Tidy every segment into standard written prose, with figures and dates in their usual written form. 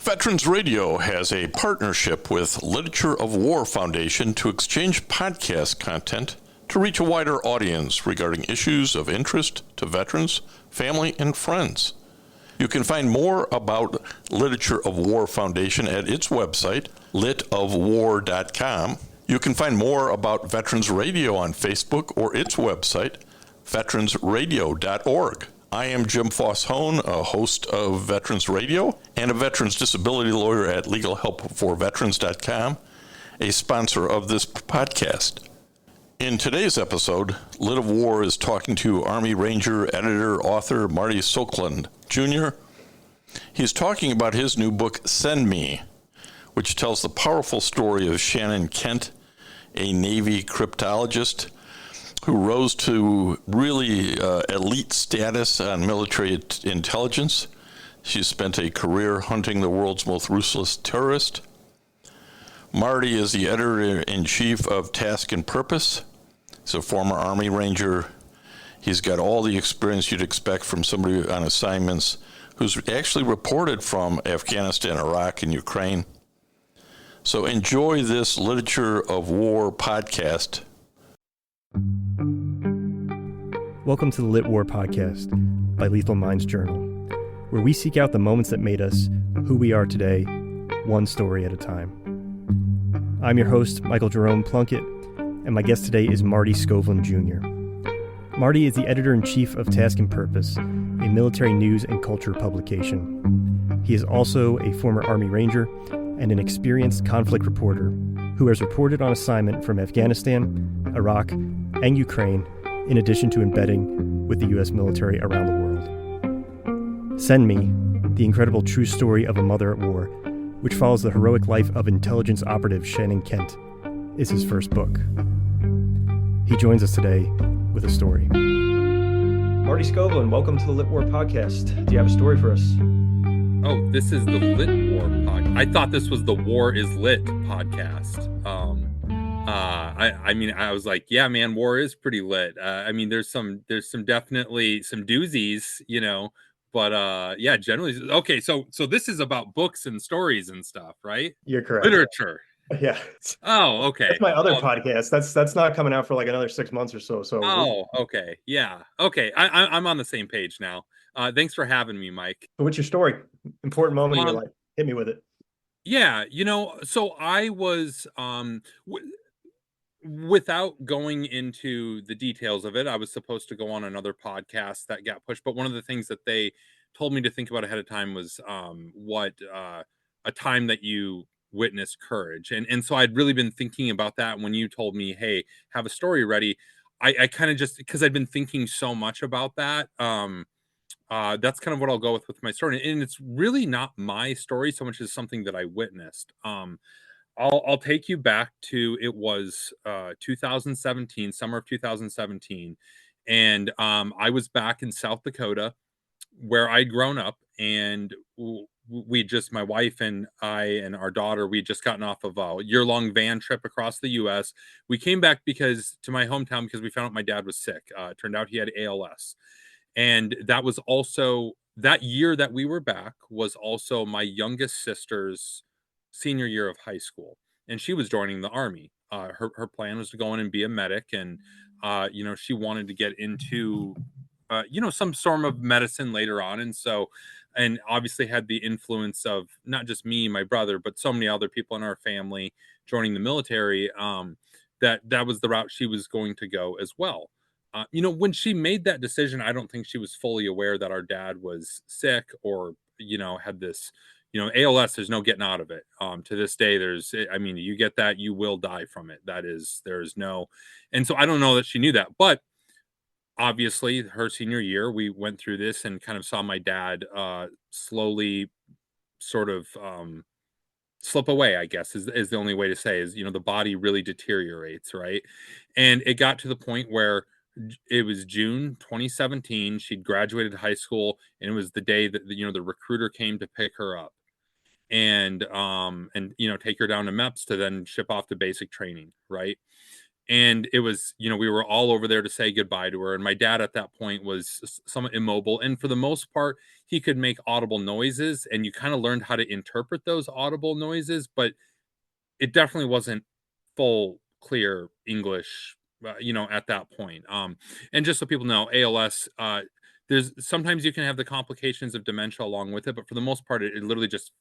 Veterans Radio has a partnership with Literature of War Foundation to exchange podcast content to reach a wider audience regarding issues of interest to veterans, family, and friends. You can find more about Literature of War Foundation at its website, litofwar.com. You can find more about Veterans Radio on Facebook or its website, veteransradio.org. I am Jim Foss-Hone, a host of Veterans Radio and a veterans disability lawyer at legalhelpforveterans.com, a sponsor of this podcast. In today's episode, Lit of War is talking to Army Ranger, editor, author Marty Skovlund Jr. He's talking about his new book, Send Me, which tells the powerful story of Shannon Kent, a Navy cryptologist who rose to really elite status on military intelligence. She spent a career hunting the world's most ruthless terrorist. Marty is the editor-in-chief of Task and Purpose. He's a former Army Ranger. He's got all the experience you'd expect from somebody on assignments who's actually reported from Afghanistan, Iraq, and Ukraine. So enjoy this Literature of War podcast. Welcome to the LitWar podcast by Lethal Minds Journal, where we seek out the moments that made us who we are today, one story at a time. I'm your host, Michael Jerome Plunkett, and my guest today is Marty Skovlund Jr. Marty is the editor-in-chief of Task and Purpose, a military news and culture publication. He is also a former Army Ranger and an experienced conflict reporter who has reported on assignment from Afghanistan, Iraq, and Ukraine, in addition to embedding with the U.S. military around the world. Send Me, the incredible true story of a mother at war, which follows the heroic life of intelligence operative Shannon Kent, is his first book. He joins us today with a story. Marty Skovlund, welcome to the LitWar podcast. Do you have a story for us? Oh, this is the LitWar podcast. I thought this was the War is Lit podcast. I was like, yeah, man, war is pretty lit. There's definitely some doozies, but yeah, generally, okay. So this is about books and stories and stuff, right? You're correct. Literature. Yeah. Oh, okay. That's my other podcast. That's not coming out for like another 6 months or so. Oh, okay. Yeah. Okay. I'm on the same page now. Thanks for having me, Mike. So what's your story? Important moment in your life. Hit me with it. Yeah. So I was, without going into the details of it, I was supposed to go on another podcast that got pushed. But one of the things that they told me to think about ahead of time was what a time that you witness courage. And so I'd really been thinking about that when you told me, hey, have a story ready. I kind of just, because I'd been thinking so much about that. That's kind of what I'll go with my story. And it's really not my story so much as something that I witnessed. I'll take you back to, it was 2017, summer of 2017. And I was back in South Dakota where I'd grown up, and my wife and I and our daughter, we'd just gotten off of a year-long van trip across the U.S. We came back to my hometown because we found out my dad was sick. It turned out he had ALS. And that was also, that year that we were back was also my youngest sister's senior year of high school, and she was joining the Army. Her plan was to go in and be a medic, and she wanted to get into some form of medicine later on. And obviously had the influence of not just me, my brother, but so many other people in our family joining the military, that was the route she was going to go as well. When she made that decision, I don't think she was fully aware that our dad was sick or had this ALS. There's no getting out of it. To this day, you get that, you will die from it. There's no, and so I don't know that she knew that, but obviously her senior year, we went through this and kind of saw my dad slowly sort of slip away, I guess is the only way to say, is, the body really deteriorates. Right. And it got to the point where it was June 2017. She'd graduated high school, and it was the day that the recruiter came to pick her up and take her down to MEPS to then ship off to basic training. Right. And it was, we were all over there to say goodbye to her. And my dad at that point was somewhat immobile. And for the most part, he could make audible noises, and you kind of learned how to interpret those audible noises, but it definitely wasn't full, clear English, at that point. And just so people know, ALS, there's sometimes you can have the complications of dementia along with it, but for the most part, it literally just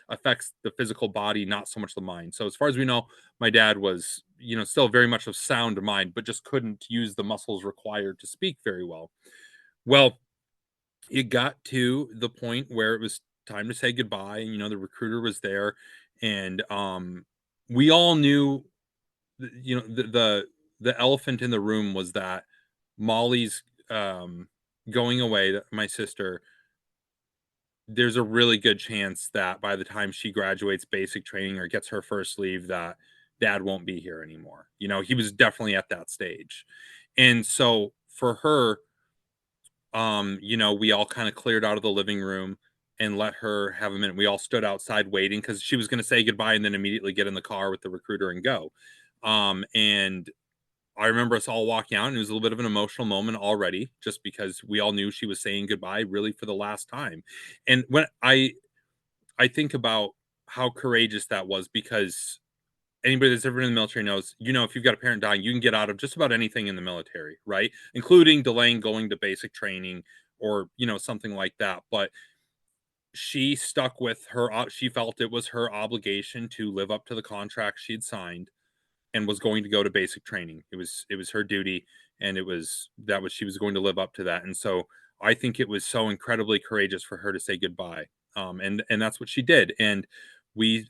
affects the physical body, not so much the mind. So as far as we know, my dad was, still very much of sound mind, but just couldn't use the muscles required to speak very well. Well, it got to the point where it was time to say goodbye, and the recruiter was there, and we all knew, the elephant in the room was that Molly's going away, my sister. There's a really good chance that by the time she graduates basic training or gets her first leave, that dad won't be here anymore. He was definitely at that stage. And so for her, we all kind of cleared out of the living room and let her have a minute. We all stood outside waiting because she was going to say goodbye and then immediately get in the car with the recruiter and go. And I remember us all walking out, and it was a little bit of an emotional moment already, just because we all knew she was saying goodbye really for the last time. And when I think about how courageous that was, because anybody that's ever been in the military knows, if you've got a parent dying, you can get out of just about anything in the military, right? Including delaying going to basic training or, something like that. But she stuck with her, she felt it was her obligation to live up to the contract she'd signed and was going to go to basic training. It was her duty, and she was going to live up to that. And so I think it was so incredibly courageous for her to say goodbye. And that's what she did. And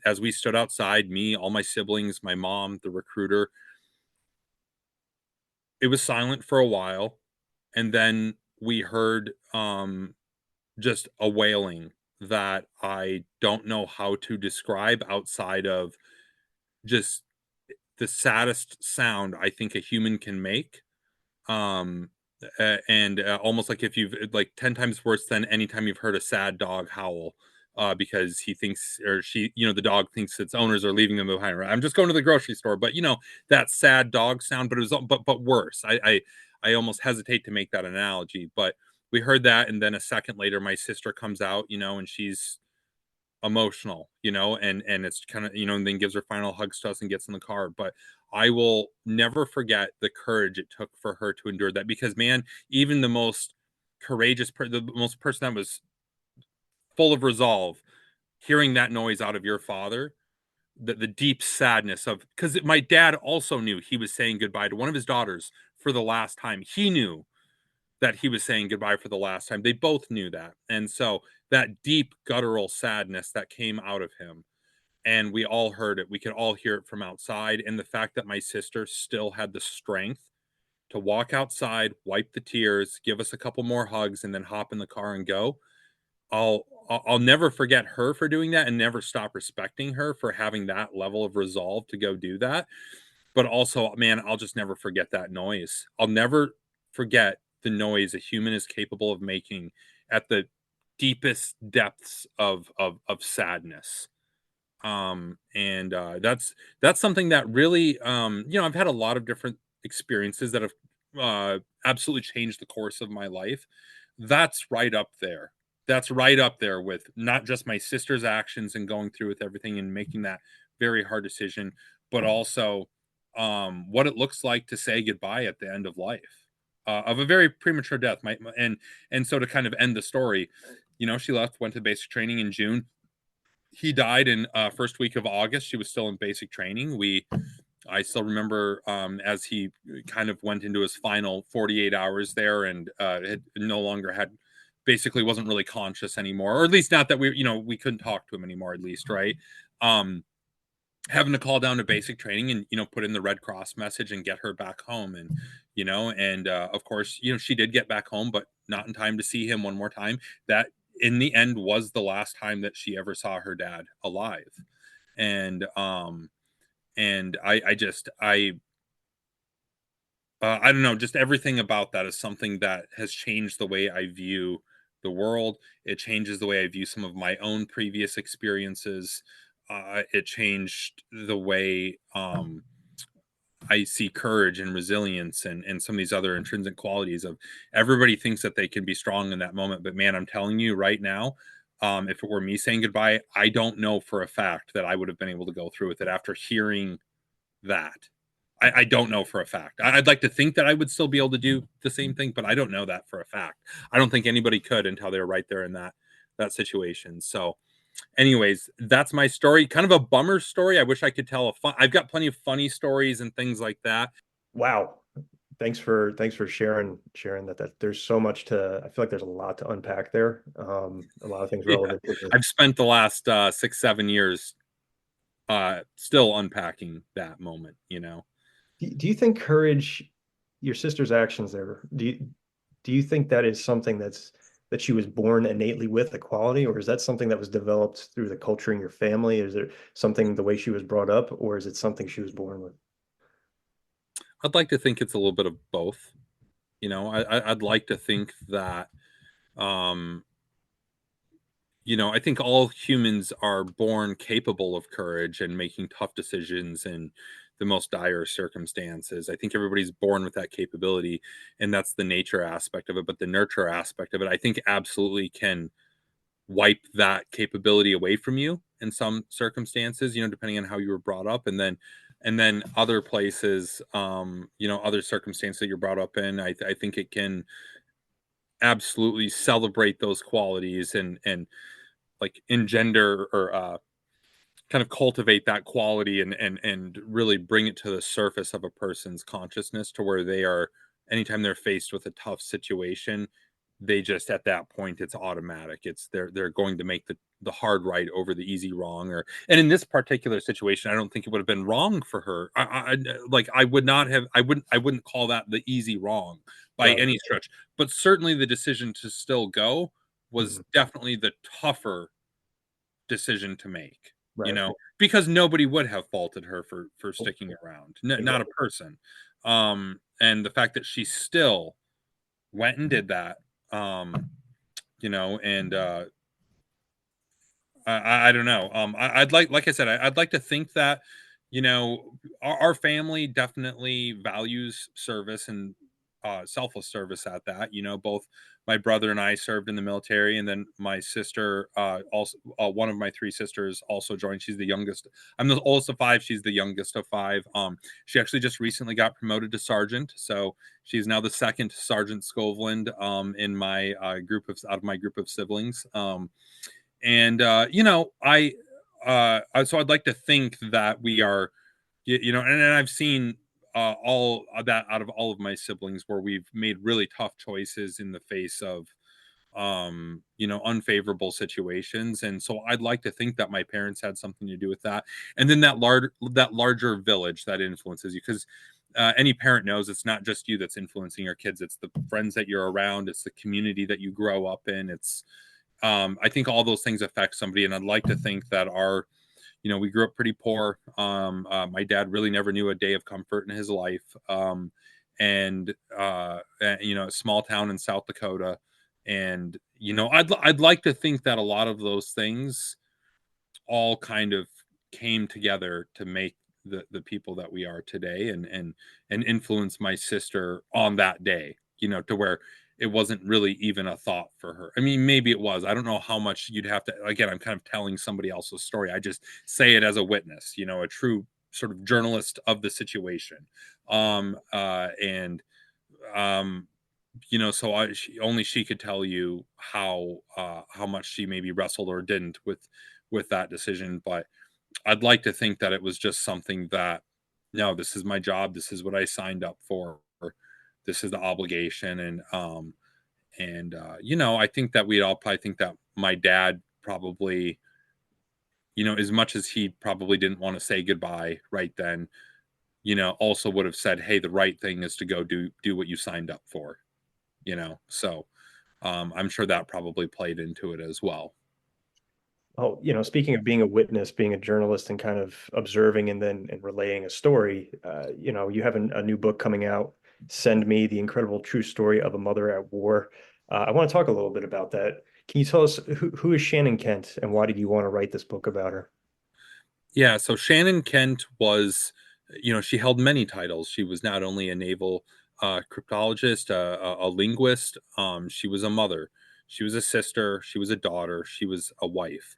as we stood outside, me, all my siblings, my mom, the recruiter, it was silent for a while, and then we heard just a wailing that I don't know how to describe outside of just the saddest sound I think a human can make. Um, and almost like if you've like 10 times worse than anytime you've heard a sad dog howl, because he thinks, or she, the dog thinks its owners are leaving them behind. Right? I'm just going to the grocery store, but that sad dog sound, but it was, but worse. I almost hesitate to make that analogy, but we heard that. And then a second later, my sister comes out, and she's emotional, and it's kind of, and then gives her final hugs to us and gets in the car. But I will never forget the courage it took for her to endure that, because man, even the most courageous, the most person that was full of resolve, hearing that noise out of your father, the deep sadness of, because my dad also knew he was saying goodbye to one of his daughters for the last time. He knew that he was saying goodbye for the last time. They both knew that. And so that deep guttural sadness that came out of him, and we all heard it. We could all hear it from outside. And the fact that my sister still had the strength to walk outside, wipe the tears, give us a couple more hugs, and then hop in the car and go. I'll never forget her for doing that, and never stop respecting her for having that level of resolve to go do that. But also, man, I'll just never forget that noise. I'll never forget the noise a human is capable of making at the deepest depths of sadness. And that's something that really, I've had a lot of different experiences that have absolutely changed the course of my life. That's right up there. That's right up there with not just my sister's actions and going through with everything and making that very hard decision, but also what it looks like to say goodbye at the end of life, of a very premature death. And so to kind of end the story, she left, went to basic training in June. He died in first week of August. She was still in basic training. I still remember as he kind of went into his final 48 hours there, and had no longer had, basically wasn't really conscious anymore, or at least not that we couldn't talk to him anymore, at least, right? Having to call down to basic training and put in the Red Cross message and get her back home. And of course, she did get back home, but not in time to see him one more time. That in the end was the last time that she ever saw her dad alive. And I don't know, just everything about that is something that has changed the way I view the world. It changes the way I view some of my own previous experiences. It changed the way I see courage and resilience and some of these other intrinsic qualities of everybody thinks that they can be strong in that moment. But man, I'm telling you right now, if it were me saying goodbye, I don't know for a fact that I would have been able to go through with it after hearing that. I don't know for a fact. I'd like to think that I would still be able to do the same thing, but I don't know that for a fact. I don't think anybody could until they're right there in that situation. So, anyways, that's my story. Kind of a bummer story. I wish I could tell a fun. I've got plenty of funny stories and things like that. Wow. Thanks for sharing that there's so much to. I feel like there's a lot to unpack there. A lot of things Yeah, relevant to the. I've spent the last 6-7 years still unpacking that moment. Do you think courage, your sister's actions there, do you think that is something that she was born innately with a quality, or is that something that was developed through the culture in your family? Is there something the way she was brought up, or is it something she was born with? I'd like to think it's a little bit of both. I'd like to think that um, I think all humans are born capable of courage and making tough decisions in the most dire circumstances. I think everybody's born with that capability, and that's the nature aspect of it. But the nurture aspect of it, I think, absolutely can wipe that capability away from you in some circumstances, depending on how you were brought up. And then other places, other circumstances that you're brought up in, I think it can absolutely celebrate those qualities and like engender or kind of cultivate that quality and really bring it to the surface of a person's consciousness to where they are, anytime they're faced with a tough situation, they just, at that point, it's automatic. It's they're going to make the hard right over the easy wrong. And in this particular situation, I don't think it would have been wrong for her. Like, I would not have, I wouldn't call that the easy wrong by Right. any stretch, but certainly the decision to still go was Mhm. definitely the tougher decision to make, Right. because nobody would have faulted her for sticking around. Not a Exactly. person. And the fact that she still went and did that, and I don't know. I'd like I said, I'd like to think that, our family definitely values service and selfless service at that. Both my brother and I served in the military, and then my sister, also, one of my three sisters also joined. She's the youngest. I'm the oldest of five. She's the youngest of five. She actually just recently got promoted to sergeant, so she's now the second Sergeant Skovlund in my group of out of my group of siblings. And so I'd like to think that we are, and I've seen all of that out of all of my siblings where we've made really tough choices in the face of unfavorable situations. And so I'd like to think that my parents had something to do with that. And then that larger village that influences you, because any parent knows it's not just you that's influencing your kids, it's the friends that you're around, it's the community that you grow up in. It's I think all those things affect somebody, and I'd like to think that we grew up pretty poor. My dad really never knew a day of comfort in his life, and a small town in South Dakota, and I'd like to think that a lot of those things all kind of came together to make the people that we are today, and influence my sister on that day, to where it wasn't really even a thought for her. I mean, maybe it was. I don't know how much you'd have to, again, I'm kind of telling somebody else's story. I just say it as a witness, a true sort of journalist of the situation. And so only she could tell you how much she maybe wrestled or didn't with that decision. But I'd like to think that it was just something that, no, this is my job, this is what I signed up for, this is the obligation. And I think that we'd all probably think that my dad probably, as much as he probably didn't want to say goodbye right then, also would have said, hey, the right thing is to go do what you signed up for. So I'm sure that probably played into it as well. Oh, speaking of being a witness, being a journalist, and kind of observing and relaying a story, you have a new book coming out, Send Me: The Incredible True Story of a Mother at War. I want to talk a little bit about that. Can you tell us who is Shannon Kent, and why did you want to write this book about her? Yeah, so Shannon Kent was she held many titles. She was not only a naval cryptologist, a linguist. She was a mother. She was a sister. She was a daughter. She was a wife.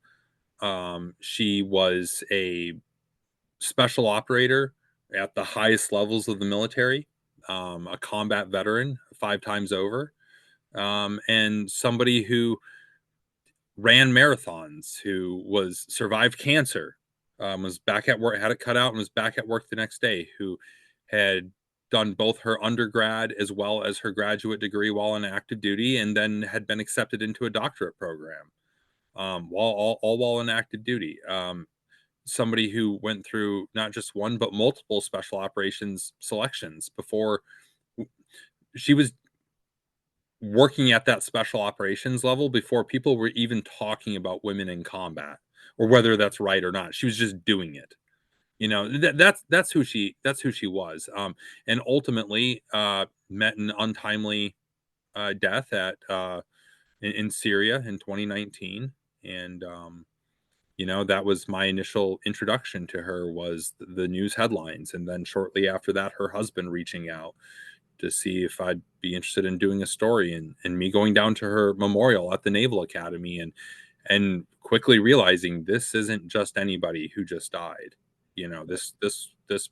She was a special operator at the highest levels of the military, a combat veteran 5 times over, and somebody who ran marathons, who survived cancer, was back at work, had it cut out, and was back at work the next day, who had done both her undergrad as well as her graduate degree while on active duty, and then had been accepted into a doctorate program, while all while on active duty. Somebody who went through not just one but multiple special operations selections before she was working at that special operations level, before people were even talking about women in combat or whether that's right or not. She was just doing it. That's who she was. And ultimately met an untimely death in Syria in 2019. And that was my initial introduction to her, was the news headlines, and then shortly after that her husband reaching out to see if I'd be interested in doing a story, and me going down to her memorial at the Naval Academy, and quickly realizing this isn't just anybody who just died. This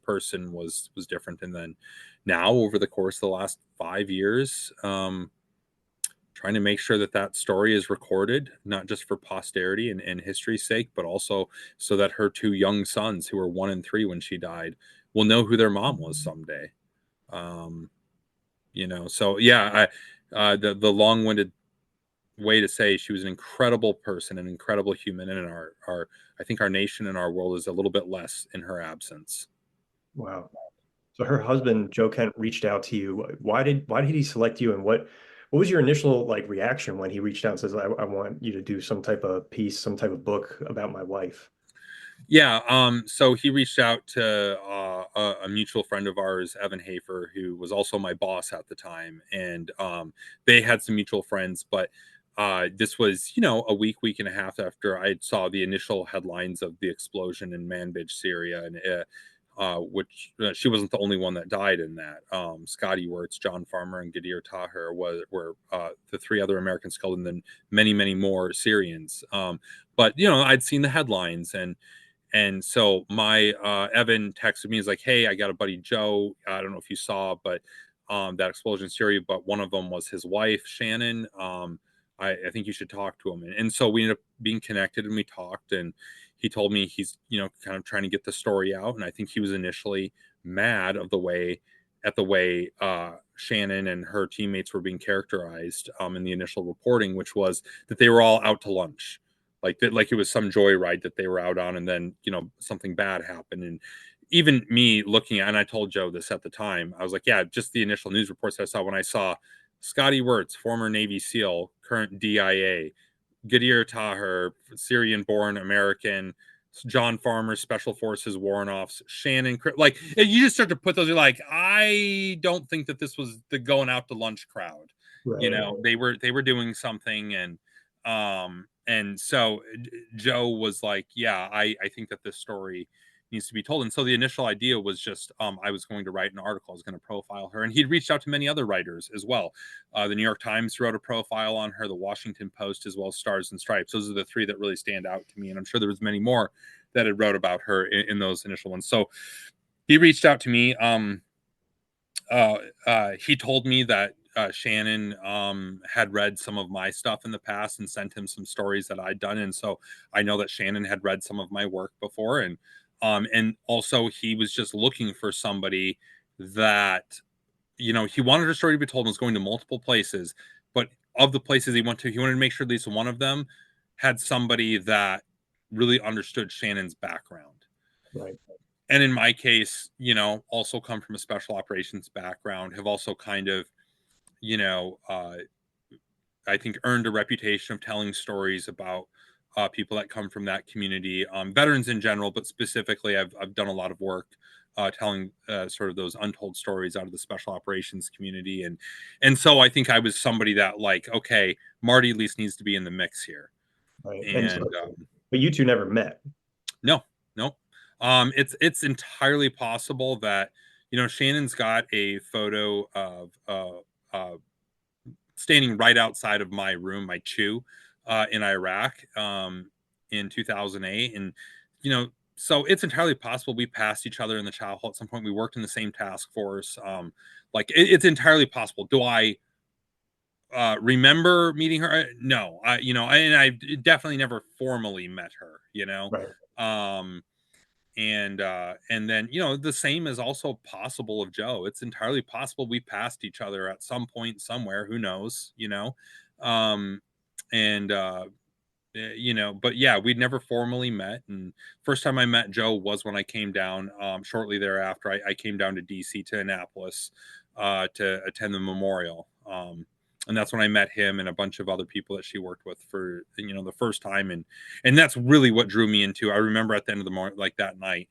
person was different. And then now, over the course of the last 5 years, trying to make sure that story is recorded, not just for posterity and history's sake, but also so that her 2 young sons, who were 1 and 3 when she died, will know who their mom was someday. So yeah, the long-winded way to say she was an incredible person, an incredible human, and I think our nation and our world is a little bit less in her absence. Wow. So her husband, Joe Kent, reached out to you. Why did he select you, and what was your initial reaction when he reached out and says, I want you to do some type of piece, some type of book about my wife? Yeah. So he reached out to a mutual friend of ours, Evan Hafer, who was also my boss at the time, and they had some mutual friends. But this was, a week and a half after I saw the initial headlines of the explosion in Manbij, Syria, and which she wasn't the only one that died in that. Scotty Wirtz, John Farmer, and Gadir Taher were the 3 other Americans killed, and then many, many more Syrians. But I'd seen the headlines, and so my Evan texted me. He's like, "Hey, I got a buddy Joe. I don't know if you saw, but that explosion in Syria. But one of them was his wife, Shannon. I think you should talk to him." And so we ended up being connected, and we talked. And he told me he's kind of trying to get the story out. And I think he was initially mad at the way Shannon and her teammates were being characterized in the initial reporting, which was that they were all out to lunch. Like it was some joyride that they were out on, and then something bad happened. And even me looking at, and I told Joe this at the time, I was like, yeah, just the initial news reports I saw, when I saw Scotty Wirtz, former Navy SEAL, current DIA, Gadir Taher, Syrian-born American, John Farmer, Special Forces Warrant Officer, Shannon, you just start to put those. You're like, I don't think that this was the going out to lunch crowd. Right. They were doing something, and so Joe was like, yeah, I think that this story needs to be told. And so the initial idea was just, I was going to write an article. I was going to profile her. And he'd reached out to many other writers as well. The New York Times wrote a profile on her, the Washington Post, as well as Stars and Stripes. Those are the 3 that really stand out to me. And I'm sure there was many more that had wrote about her in those initial ones. So he reached out to me. He told me that Shannon had read some of my stuff in the past and sent him some stories that I'd done. And so I know that Shannon had read some of my work before. And also he was just looking for somebody that, he wanted her story to be told and was going to multiple places. But of the places he went to, he wanted to make sure at least one of them had somebody that really understood Shannon's background. Right. And in my case, also come from a special operations background, have also kind of, I think earned a reputation of telling stories about people that come from that community, veterans in general, but specifically I've done a lot of work telling sort of those untold stories out of the special operations community. And so I think I was somebody that okay, Marty at least needs to be in the mix here. Right. And but you 2 never met. no. It's entirely possible that, Shannon's got a photo of standing right outside of my room, my chew, in Iraq, in 2008, and so it's entirely possible we passed each other in the chow hall at some point. We worked in the same task force. Like it's entirely possible. Do I remember meeting her? No, and I definitely never formally met her. Right. Um, and then the same is also possible of Joe. It's entirely possible we passed each other at some point somewhere. Who knows? Um, and but yeah, we'd never formally met. And first time I met Joe was when I came down. Shortly thereafter, I came down to DC, to Annapolis, to attend the memorial. And that's when I met him and a bunch of other people that she worked with for the first time, and that's really what drew me into. I remember at the end of the morning, like that night,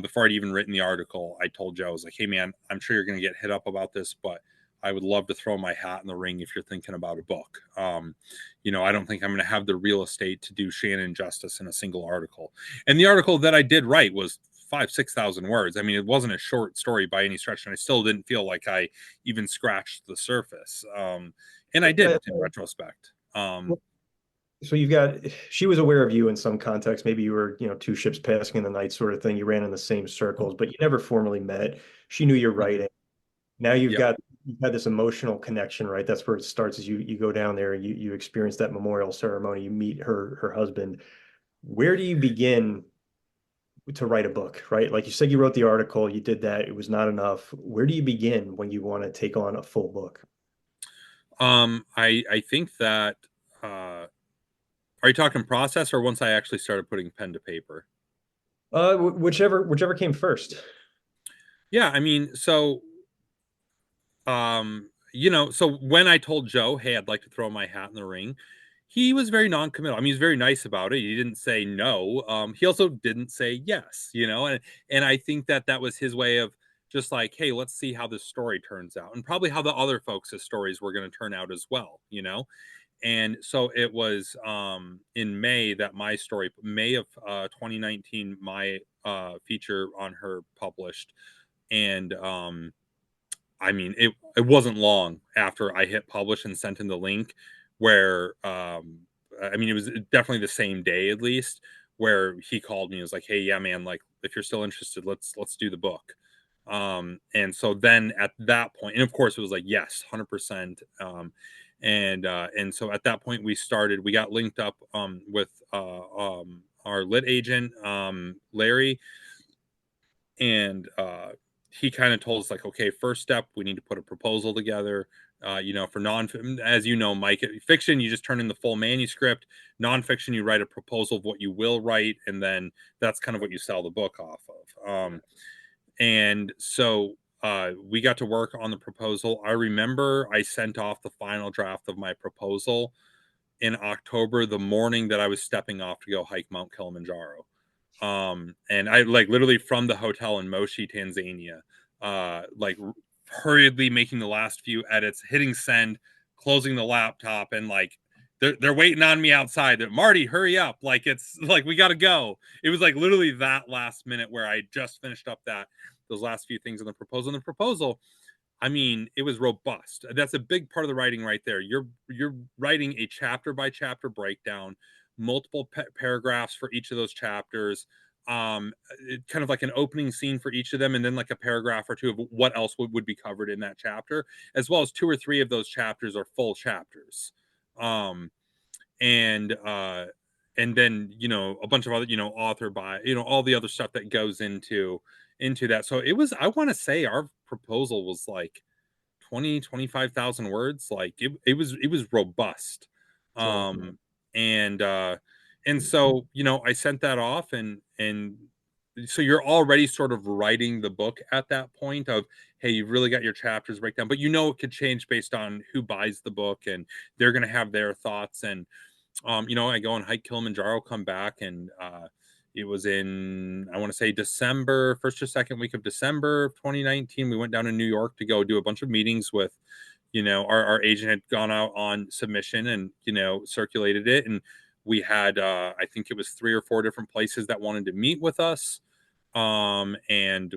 before I'd even written the article, I told Joe, I was like, "Hey man, I'm sure you're going to get hit up about this, but I would love to throw my hat in the ring if you're thinking about a book. I don't think I'm going to have the real estate to do Shannon justice in a single article." And the article that I did write was 5,000-6,000 words. I mean, it wasn't a short story by any stretch, and I still didn't feel like I even scratched the surface. And I didn't in retrospect. So she was aware of you in some context. Maybe you were, two ships passing in the night sort of thing. You ran in the same circles, but you never formally met. She knew your writing. Now you've Yep. had this emotional connection, right? That's where it starts. As you go down there, you experience that memorial ceremony. You meet her husband. Where do you begin to write a book, right? Like you said, you wrote the article, you did that. It was not enough. Where do you begin when you want to take on a full book? I think that are you talking process or once I actually started putting pen to paper? Whichever came first. Yeah, I mean, so when I told Joe, "Hey, I'd like to throw my hat in the ring," he was very non-committal. I mean, he's very nice about it. He didn't say no. He also didn't say yes, and I think that that was his way of just like, "Hey, let's see how this story turns out," and probably how the other folks' stories were going to turn out as well. And so it was in May that May of 2019, my feature on her published, and I mean, it wasn't long after I hit publish and sent him the link where I mean, it was definitely the same day at least, where he called me and was like, "Hey, yeah, man, like if you're still interested, let's do the book." And so then at that point, and of course it was like, yes, 100%. And so at that point we got linked up with our lit agent, Larry, and he kind of told us like, okay, first step, we need to put a proposal together. For as you know, Mike, fiction, you just turn in the full manuscript. Nonfiction, you write a proposal of what you will write, and then that's kind of what you sell the book off of. And so we got to work on the proposal. I remember I sent off the final draft of my proposal in October, the morning that I was stepping off to go hike Mount Kilimanjaro. And I like literally from the hotel in Moshi, Tanzania, like hurriedly making the last few edits, hitting send, closing the laptop, and like they're waiting on me outside. That Marty, hurry up! Like it's like we gotta go. It was like literally that last minute where I just finished up those last few things in the proposal. And the proposal, I mean, it was robust. That's a big part of the writing right there. You're writing a chapter by chapter breakdown, multiple paragraphs for each of those chapters, kind of like an opening scene for each of them, and then like a paragraph or two of what else would be covered in that chapter, as well as 2 or 3 of those chapters are full chapters. Um, and then a bunch of other author by all the other stuff that goes into that. So it was, I want to say our proposal was like 25,000 words. Like it was robust. um and so I sent that off, and so you're already sort of writing the book at that point of, hey, you've really got your chapters breakdown, but it could change based on who buys the book, and they're going to have their thoughts. And I go and hike Kilimanjaro, come back, and it was in, I want to say, December, first or second week of December of 2019. We went down to New York to go do a bunch of meetings with, our agent had gone out on submission and, circulated it. And we had, I think it was 3 or 4 different places that wanted to meet with us. And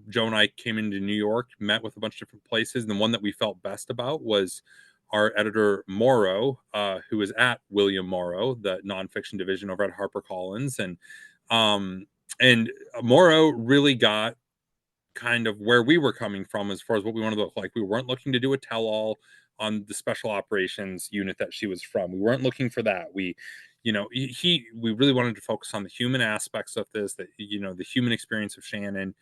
Joe and I came into New York, met with a bunch of different places, and the one that we felt best about was our editor Morrow, who was at William Morrow, the nonfiction division over at HarperCollins. And Morrow really got kind of where we were coming from as far as what we wanted to look like. We weren't looking to do a tell-all on the special operations unit that she was from. We weren't looking for that. We really wanted to focus on the human aspects of this, that the human experience of Shannon,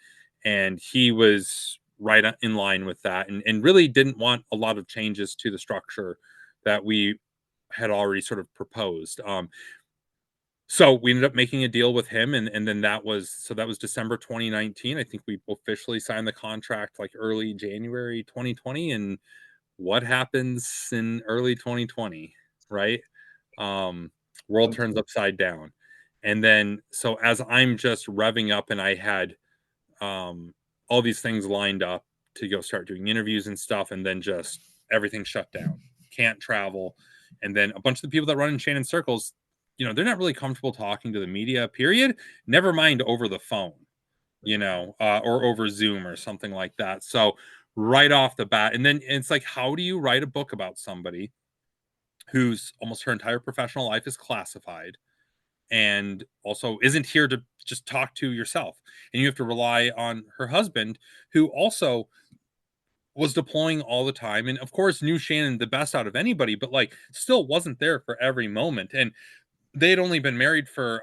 and he was right in line with that, and really didn't want a lot of changes to the structure that we had already sort of proposed. So we ended up making a deal with him, and then that was December 2019. I think we officially signed the contract like early January 2020. And what happens in early 2020, right? World turns upside down. And then so as I'm just revving up, and I had all these things lined up to go start doing interviews and stuff, and then just everything shut down. Can't travel. And then a bunch of the people that run in Shannon circles, they're not really comfortable talking to the media, period. Never mind over the phone, or over Zoom or something like that. So right off the bat, and then it's like, how do you write a book about somebody whose almost her entire professional life is classified and also isn't here to just talk to yourself? And you have to rely on her husband, who also was deploying all the time, and of course knew Shannon the best out of anybody, but like still wasn't there for every moment. And they had only been married for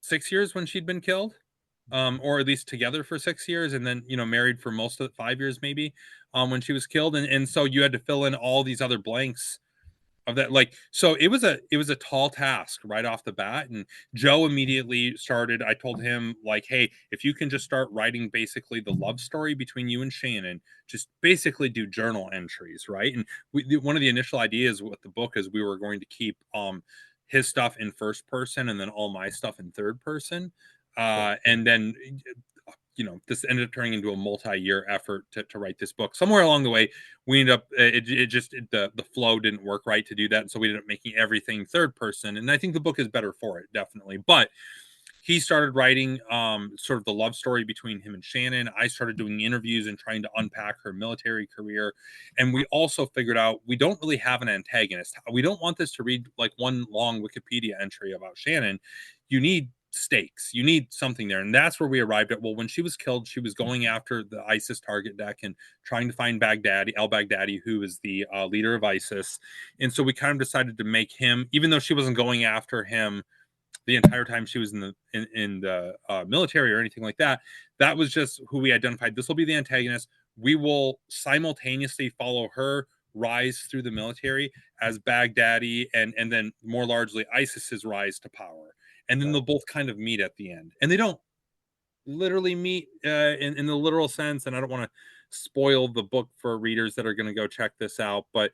6 years when she'd been killed, or at least together for 6 years, and then married for most of 5 years maybe, when she was killed. And so you had to fill in all these other blanks of that. Like, so it was a tall task right off the bat. And Joe immediately started, I told him, like, hey, if you can just start writing basically the love story between you and Shannon, just basically do journal entries, right? And one of the initial ideas with the book is we were going to keep his stuff in first person and then all my stuff in third person. And then this ended up turning into a multi-year effort to write this book. Somewhere along the way, we ended up, the flow didn't work right to do that. And so we ended up making everything third person. And I think the book is better for it, definitely. But he started writing sort of the love story between him and Shannon. I started doing interviews and trying to unpack her military career. And we also figured out we don't really have an antagonist. We don't want this to read like one long Wikipedia entry about Shannon. You need stakes. You need something there. And that's where we arrived at. Well, when she was killed, she was going after the ISIS target deck and trying to find al-Baghdadi, who is the leader of ISIS. And so we kind of decided to make him, even though she wasn't going after him the entire time she was in the military or anything like that, that was just who we identified. This will be the antagonist. We will simultaneously follow her rise through the military as Baghdadi, and then more largely ISIS's rise to power. And then they'll both kind of meet at the end. And they don't literally meet in the literal sense. And I don't want to spoil the book for readers that are going to go check this out, but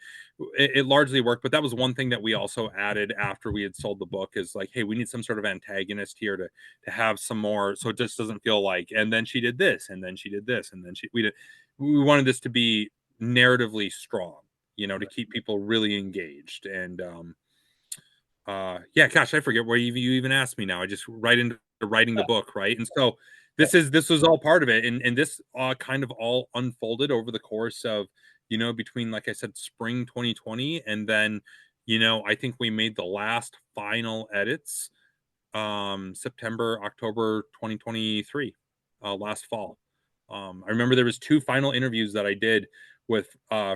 it largely worked. But that was one thing that we also added after we had sold the book, is like, hey, we need some sort of antagonist here to have some more, so it just doesn't feel like, and then she did this, and then she did this, and then we wanted this to be narratively strong, to keep people really engaged. And yeah, gosh, I forget where you even asked me now. I just right into writing the book, right? And so this was all part of it, and this kind of all unfolded over the course of between, like I said, spring 2020, and then I think we made the last final edits September, October 2023, last fall. I remember there was 2 final interviews that I did with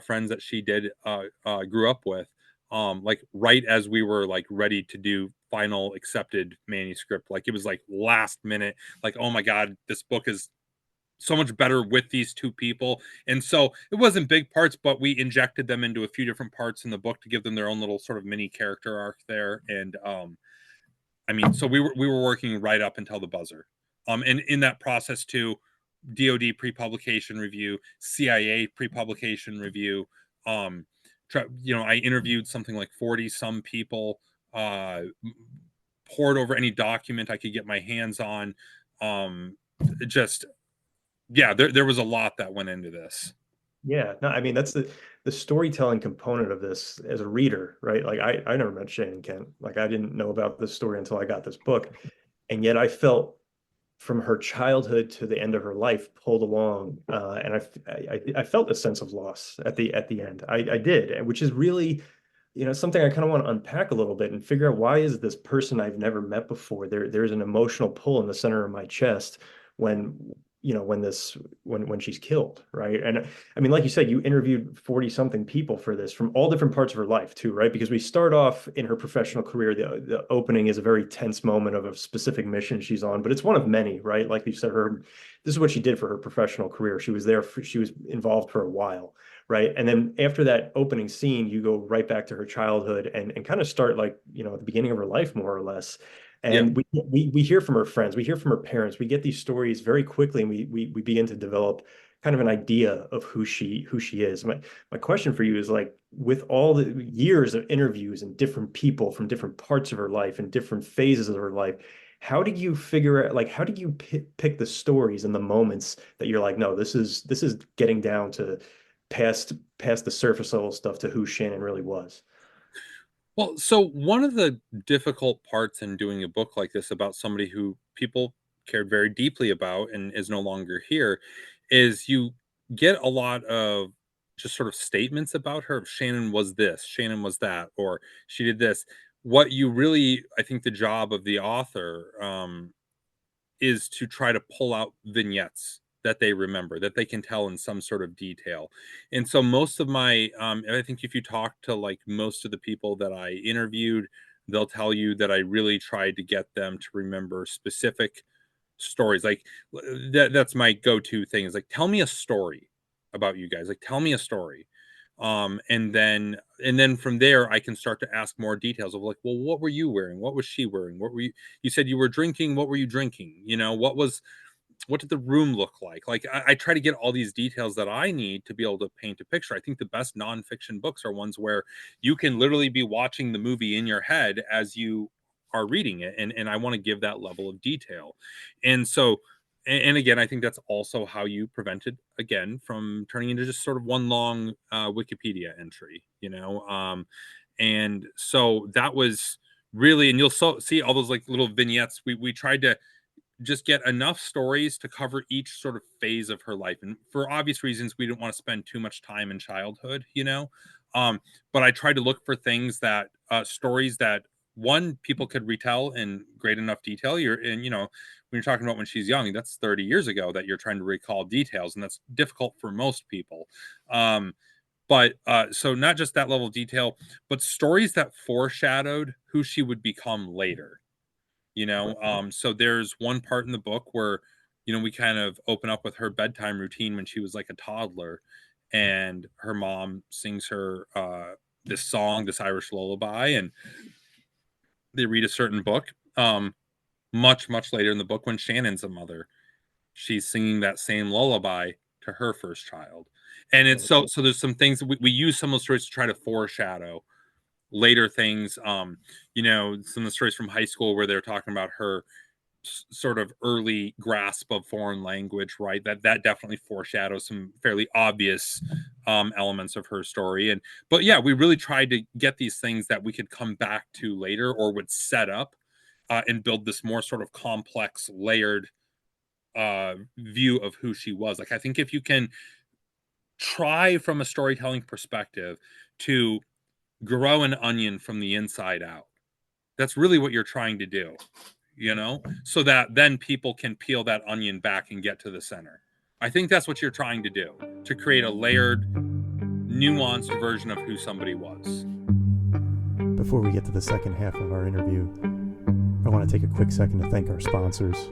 friends that she grew up with, like right as we were like ready to do final accepted manuscript. Like it was like last minute, like, oh my God, this book is so much better with these 2 people. And so it wasn't big parts, but we injected them into a few different parts in the book to give them their own little sort of mini character arc there. And I mean, so we were working right up until the buzzer. And in that process too, DoD pre-publication review, CIA pre-publication review, I interviewed something like 40 some people, poured over any document I could get my hands on. Just, yeah, there was a lot that went into this. Yeah, no, I mean, that's the storytelling component of this as a reader, right? Like I never met Shannon Kent. Like I didn't know about this story until I got this book. And yet I felt from her childhood to the end of her life pulled along, and I felt a sense of loss at the end. I did, which is really, something I kind of want to unpack a little bit and figure out, why is this person I've never met before? There's an emotional pull in the center of my chest when when she's killed, right? And I mean, like you said, you interviewed 40 something people for this from all different parts of her life too, right? Because we start off in her professional career. The opening is a very tense moment of a specific mission she's on, but it's one of many, right? Like you said, this is what she did for her professional career. She was she was involved for a while, right? And then after that opening scene, you go right back to her childhood and kind of start, like, at the beginning of her life, more or less. And we hear from her friends, we hear from her parents, we get these stories very quickly, and we begin to develop kind of an idea of who she is. My question for you is, like, with all the years of interviews and different people from different parts of her life and different phases of her life, how did you figure out, like, how did you pick the stories and the moments that you're like, no, this is getting down to past the surface level stuff to who Shannon really was? Well, so one of the difficult parts in doing a book like this about somebody who people cared very deeply about and is no longer here is you get a lot of just sort of statements about her. Shannon was this, Shannon was that, or she did this. What you really, I think the job of the author is to try to pull out vignettes that they remember, that they can tell in some sort of detail. And so most of my, I think if you talk to like most of the people that I interviewed, they'll tell you that I really tried to get them to remember specific stories. Like that's my go-to thing, is like, tell me a story about you guys. Like, tell me a story. And then from there, I can start to ask more details of, like, well, what were you wearing? What was she wearing? What were you said you were drinking. What were you drinking? What did the room look like? Like, I try to get all these details that I need to be able to paint a picture. I think the best nonfiction books are ones where you can literally be watching the movie in your head as you are reading it. And I want to give that level of detail. And so, and again, I think that's also how you prevent it, again, from turning into just sort of one long Wikipedia entry, and so that was really, and you'll see all those like little vignettes. We tried to just get enough stories to cover each sort of phase of her life. And for obvious reasons, we didn't want to spend too much time in childhood, but I tried to look for things that, stories that, one, people could retell in great enough detail. When you're talking about when she's young, that's 30 years ago that you're trying to recall details. And that's difficult for most people. But so not just that level of detail, but stories that foreshadowed who she would become later. So there's one part in the book where, we kind of open up with her bedtime routine when she was like a toddler, and her mom sings her this song, this Irish lullaby, and they read a certain book. Much, much later in the book, when Shannon's a mother, she's singing that same lullaby to her first child. And it's so there's some things we use some of those stories to try to foreshadow later things. Some of the stories from high school where they're talking about her sort of early grasp of foreign language, right? That definitely foreshadows some fairly obvious elements of her story. But yeah, we really tried to get these things that we could come back to later, or would set up and build this more sort of complex, layered view of who she was. Like, I think if you can try from a storytelling perspective to grow an onion from the inside out, that's really what you're trying to do, so that then people can peel that onion back and get to the center. I think that's what you're trying to do, to create a layered, nuanced version of who somebody was. Before we get to the second half of our interview, I want to take a quick second to thank our sponsors.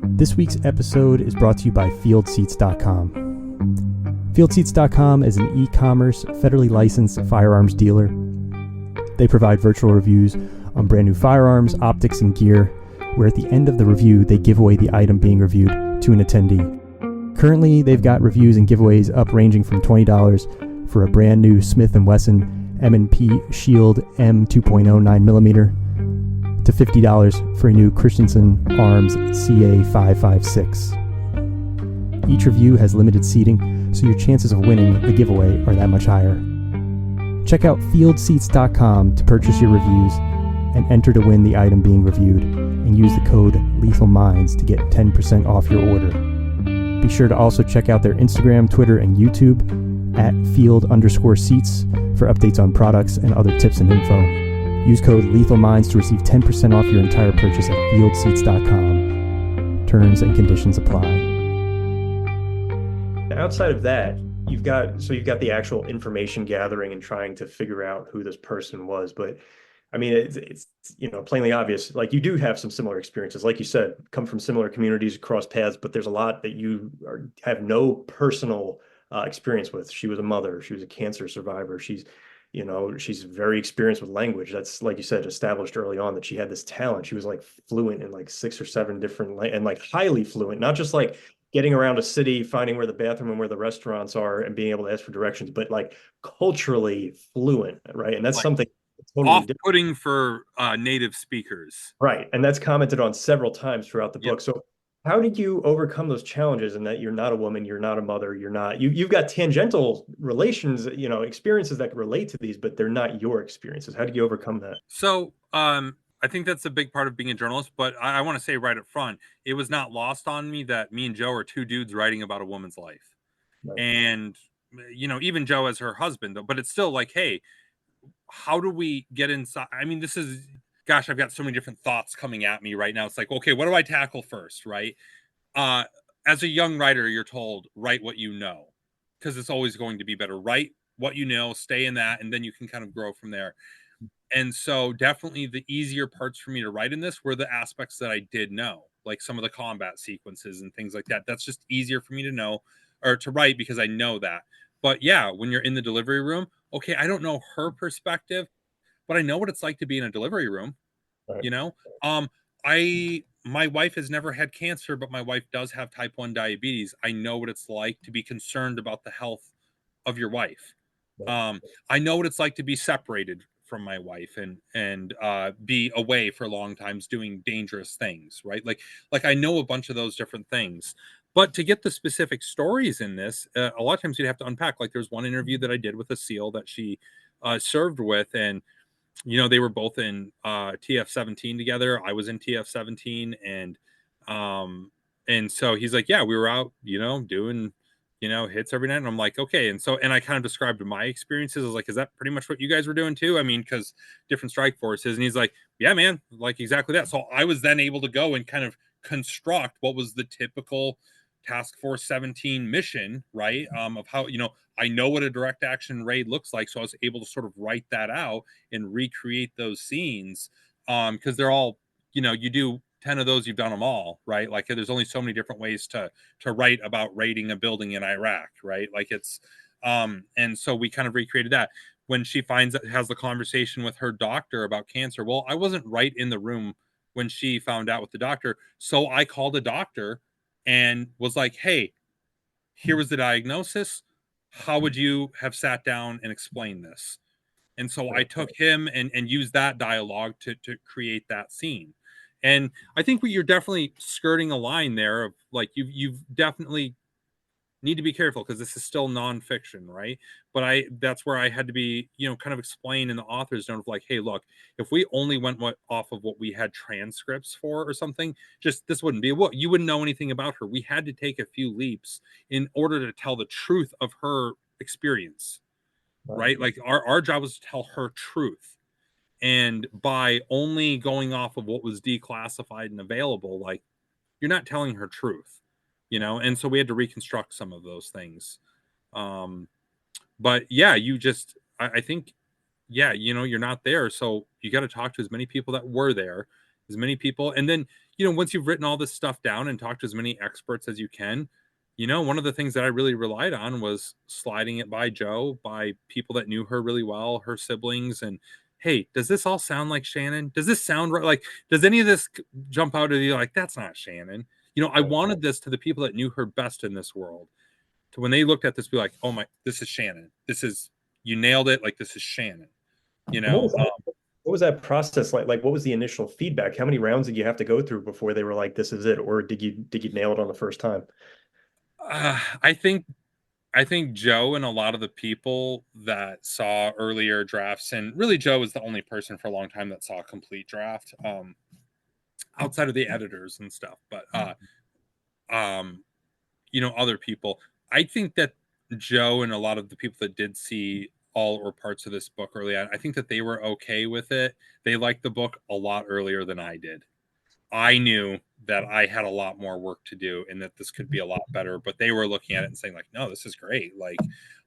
This week's episode is brought to you by FieldSeats.com. FieldSeats.com is an e-commerce, federally licensed firearms dealer. They provide virtual reviews on brand new firearms, optics, and gear, where at the end of the review, they give away the item being reviewed to an attendee. Currently, they've got reviews and giveaways up ranging from $20 for a brand new Smith & Wesson M&P Shield M2.0 9mm to $50 for a new Christensen Arms CA556. Each review has limited seating, so your chances of winning the giveaway are that much higher. Check out fieldseats.com to purchase your reviews and enter to win the item being reviewed, and use the code LethalMinds to get 10% off your order. Be sure to also check out their Instagram, Twitter, and YouTube at field_seats for updates on products and other tips and info. Use code LethalMinds to receive 10% off your entire purchase at fieldseats.com. Terms and conditions apply. Outside of that, you've got the actual information gathering and trying to figure out who this person was. But I mean, it's plainly obvious. Like, you do have some similar experiences, like you said, come from similar communities, cross paths. But there's a lot that you have no personal experience with. She was a mother. She was a cancer survivor. She's very experienced with language. That's, like you said, established early on that she had this talent. She was like fluent in like 6 or 7 different and like highly fluent, not just like getting around a city, finding where the bathroom and where the restaurants are and being able to ask for directions, but like culturally fluent, right? And that's Like, something totally off-putting for native speakers. Right. And that's commented on several times throughout the book. Yep. So how did you overcome those challenges, in that you're not a woman, you're not a mother, you've got tangential relations, experiences that relate to these, but they're not your experiences. How did you overcome that? So I think that's a big part of being a journalist, but I want to say right up front, it was not lost on me that me and Joe are 2 dudes writing about a woman's life. Right. And, even Joe as her husband, but it's still like, hey, how do we get inside? I mean, gosh, I've got so many different thoughts coming at me right now. It's like, okay, what do I tackle first, right? As a young writer, you're told, write what you know, because it's always going to be better. Write what you know, stay in that, and then you can kind of grow from there. And so definitely the easier parts for me to write in this were the aspects that I did know, like some of the combat sequences and things like that. That's just easier for me to know or to write because I know that. But yeah, when you're in the delivery room, okay, I don't know her perspective, but I know what it's like to be in a delivery room. Right. My wife has never had cancer, but my wife does have type 1 diabetes. I know what it's like to be concerned about the health of your wife. Right. I know what it's like to be separated from my wife and be away for long times doing dangerous things, right? Like I know a bunch of those different things. But to get the specific stories in this, a lot of times you'd have to unpack. Like, there's one interview that I did with a SEAL that she served with, and they were both in TF-17 together. I was in TF-17, and so he's like, yeah, we were out, doing, hits every night. And I'm like, okay. And I kind of described my experiences. I was like, is that pretty much what you guys were doing too? I mean, because different strike forces. And he's like, yeah, man, like exactly that. So I was then able to go and kind of construct what was the typical Task Force 17 mission, right? Of how, I know what a direct action raid looks like. So I was able to sort of write that out and recreate those scenes. Because they're all, you do 10 of those, you've done them all, right? Like, there's only so many different ways to write about raiding a building in Iraq, right? Like, it's and so we kind of recreated that. When she has the conversation with her doctor about cancer, well, I wasn't right in the room when she found out with the doctor, so I called a doctor and was like, hey, here was the diagnosis. How would you have sat down and explained this? And so I took him and used that dialogue to create that scene. And I think you're definitely skirting a line there of, like, you've definitely need to be careful because this is still nonfiction, right? But that's where I had to be, kind of explain in the author's note of, like, hey, look, if we only went off of what we had transcripts for or something, just this wouldn't be what you wouldn't know anything about her. We had to take a few leaps in order to tell the truth of her experience, right? Like, our job was to tell her truth. And by only going off of what was declassified and available, like, you're not telling her truth, and so we had to reconstruct some of those things. But yeah, I think, yeah, you're not there, so you got to talk to as many people that were there, as many people. And then, once you've written all this stuff down and talked to as many experts as you can, one of the things that I really relied on was sliding it by Joe, by people that knew her really well, her siblings. And hey, does this all sound like Shannon? Does this sound right? Like, does any of this jump out at you like, that's not Shannon? I wanted this to the people that knew her best in this world, to when they looked at this, be like, oh my, this is Shannon. You nailed it. Like, this is Shannon, What was that process like? Like, what was the initial feedback? How many rounds did you have to go through before they were like, this is it? Or did you nail it on the first time? I think I think Joe and a lot of the people that saw earlier drafts, and really Joe was the only person for a long time that saw a complete draft, outside of the editors and stuff. But um, other people. I think that Joe and a lot of the people that did see all or parts of this book early on, I think that they were okay with it. They liked the book a lot earlier than I did. I knew that I had a lot more work to do and that this could be a lot better, but they were looking at it and saying like, no, this is great. Like,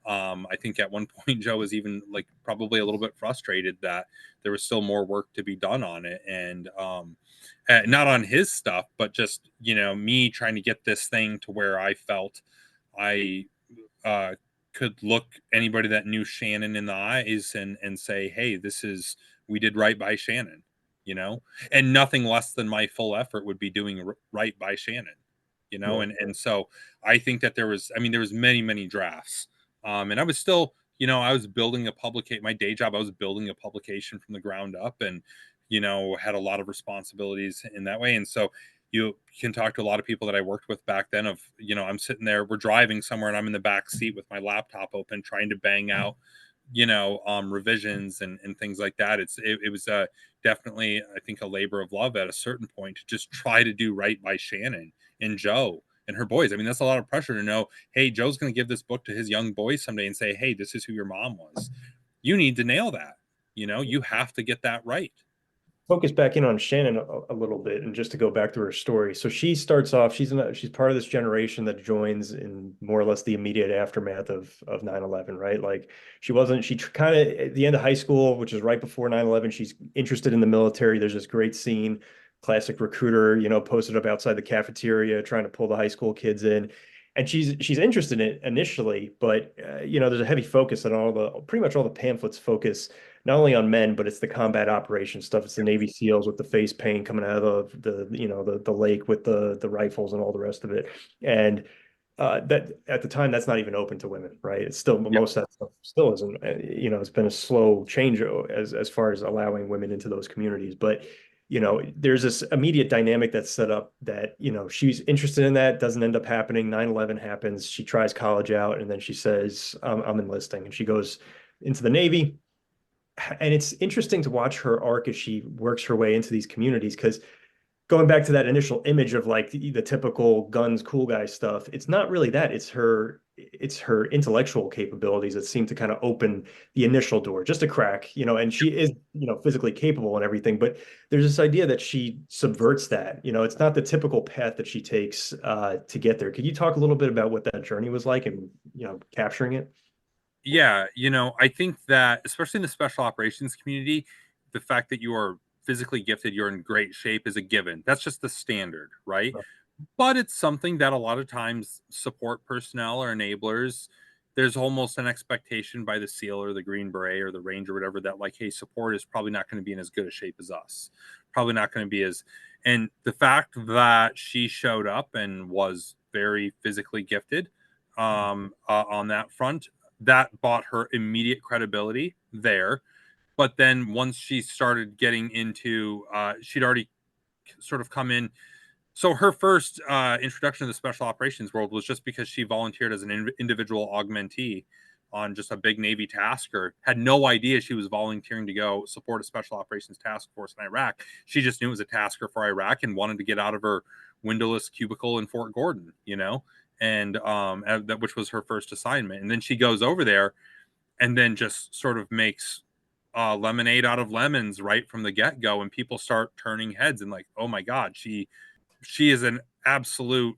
I think at one point Joe was even like probably a little bit frustrated that there was still more work to be done on it. And, not on his stuff, but just, me trying to get this thing to where I felt I, uh, could look anybody that knew Shannon in the eyes and say, hey, we did right by Shannon, and nothing less than my full effort would be doing right by Shannon, Yeah. and so I think that there was many drafts, and I was still, I was building my day job. I was building a publication from the ground up, and had a lot of responsibilities in that way, and so you can talk to a lot of people that I worked with back then. I'm sitting there, we're driving somewhere, and I'm in the back seat with my laptop open, trying to bang out revisions and things like that. It was definitely, I think, a labor of love at a certain point to just try to do right by Shannon and Joe and her boys. I mean, that's a lot of pressure to know, hey, Joe's going to give this book to his young boys someday and say, hey, this is who your mom was. You need to nail that. You have to get that right. Focus back in on Shannon a little bit, and just to go back to her story. So she starts off, she's part of this generation that joins in more or less the immediate aftermath of 9/11, right? Like she kind of at the end of high school, which is right before 9/11, she's interested in the military. There's this great scene, classic recruiter, posted up outside the cafeteria trying to pull the high school kids in. And she's interested in it initially, but there's a heavy focus on pretty much all the pamphlets focus not only on men, but it's the combat operations stuff. It's the Navy SEALs with the face paint coming out of the lake with the rifles and all the rest of it. And that at the time, that's not even open to women, right? It's still Yep. most of that stuff still isn't. It's been a slow change as far as allowing women into those communities, but. There's this immediate dynamic that's set up that, she's interested in that, doesn't end up happening. 9/11 happens. She tries college out, and then she says, I'm enlisting. And she goes into the Navy, and it's interesting to watch her arc as she works her way into these communities, because going back to that initial image of like the typical guns cool guy stuff, it's not really that. It's her intellectual capabilities that seem to kind of open the initial door just a crack, and she is physically capable and everything, but there's this idea that she subverts that. It's not the typical path that she takes to get there. Could you talk a little bit about what that journey was like, and capturing it? Yeah, I think that especially in the special operations community, the fact that you are physically gifted, you're in great shape is a given. That's just the standard, right? But it's something that a lot of times support personnel or enablers, there's almost an expectation by the SEAL or the Green Beret or the Ranger or whatever that like, hey, support is probably not going to be in as good a shape as us. Probably not going to be as, and the fact that she showed up and was very physically gifted on that front, that bought her immediate credibility there. But then once she started getting into, she'd already sort of come in. So her first introduction to the special operations world was just because she volunteered as an individual augmentee on just a big Navy tasker. Had no idea she was volunteering to go support a special operations task force in Iraq. She just knew it was a tasker for Iraq and wanted to get out of her windowless cubicle in Fort Gordon, and that which was her first assignment. And then she goes over there and then just sort of makes lemonade out of lemons right from the get go, and people start turning heads and like, oh my God, she is an absolute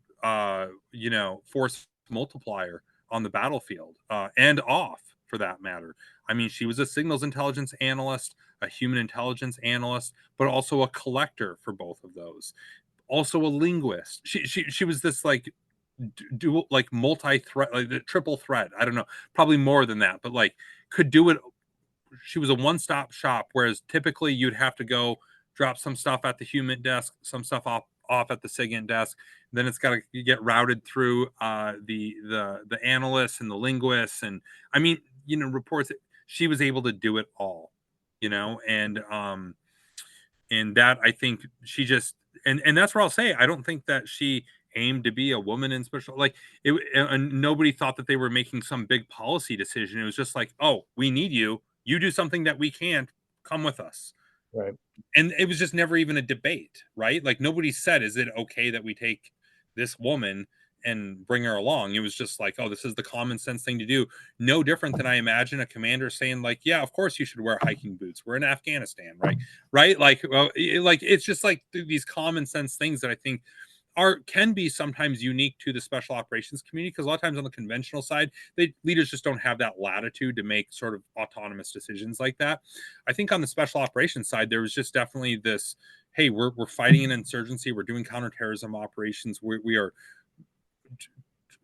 force multiplier on the battlefield and off for that matter. I mean, she was a signals intelligence analyst, a human intelligence analyst, but also a collector for both of those. Also a linguist. She was this like dual, like multi-threat, like the triple threat. I don't know, probably more than that, but like could do it. She was a one-stop shop, whereas typically you'd have to go drop some stuff at the human desk, some stuff off at the SIGINT desk. Then it's got to get routed through the analysts and the linguists, and I mean, reports. She was able to do it all, and that I think she just and that's where I'll say I don't think that she aimed to be a woman in special, like it, and nobody thought that they were making some big policy decision. It was just like, oh, we need you. You do something that we can't. Come with us. Right. And it was just never even a debate, right? Like nobody said, is it okay that we take this woman and bring her along? It was just like, oh, this is the common sense thing to do. No different than I imagine a commander saying, like, yeah, of course you should wear hiking boots. We're in Afghanistan, right? Right? Like, well, like it's just like these common sense things that I think can be sometimes unique to the special operations community, because a lot of times on the conventional side, leaders just don't have that latitude to make sort of autonomous decisions like that. I think on the special operations side, there was just definitely this, hey, we're fighting an insurgency, we're doing counterterrorism operations, we are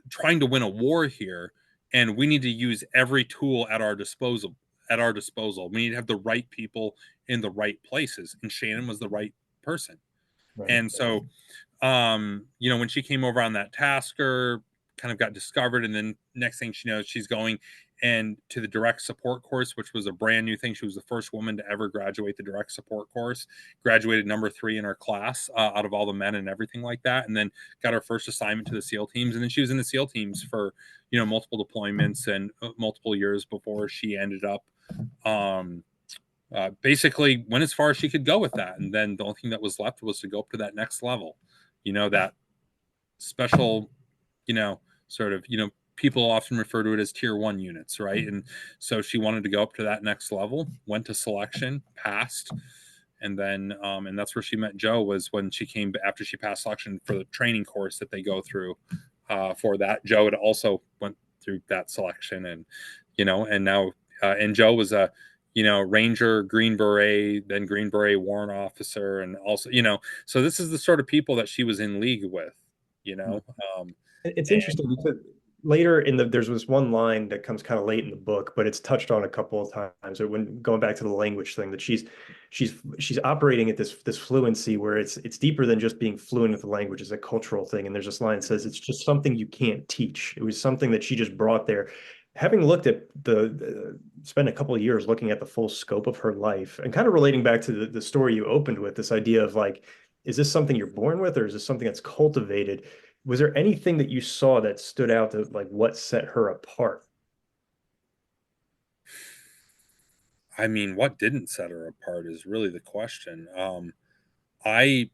trying to win a war here, and we need to use every tool at our disposal. We need to have the right people in the right places, and Shannon was the right person. Right. And so when she came over on that tasker, kind of got discovered, and then next thing she knows, she's going and to the direct support course, which was a brand new thing. She was the first woman to ever graduate the direct support course, graduated number 3 in her class out of all the men and everything like that, and then got her first assignment to the SEAL teams. And then she was in the SEAL teams for multiple deployments and multiple years before she ended up basically went as far as she could go with that. And then the only thing that was left was to go up to that next level, that special, sort of, people often refer to it as tier 1 units, right? And so she wanted to go up to that next level, went to selection, passed, and then and that's where she met Joe, was when she came after she passed selection for the training course that they go through for that. Joe had also went through that selection, and and now and Joe was a Ranger, Green Beret, then Green Beret warrant officer, and also so this is the sort of people that she was in league with. It's interesting because later there's this one line that comes kind of late in the book, but it's touched on a couple of times. When going back to the language thing, that she's operating at this fluency where it's deeper than just being fluent with the language. It's a cultural thing. And there's this line that says it's just something you can't teach. It was something that she just brought there. Having looked at spent a couple of years looking at the full scope of her life, and kind of relating back to the story you opened with, this idea of like, is this something you're born with, or is this something that's cultivated? Was there anything that you saw that stood out to like what set her apart? I mean, what didn't set her apart is really the question. I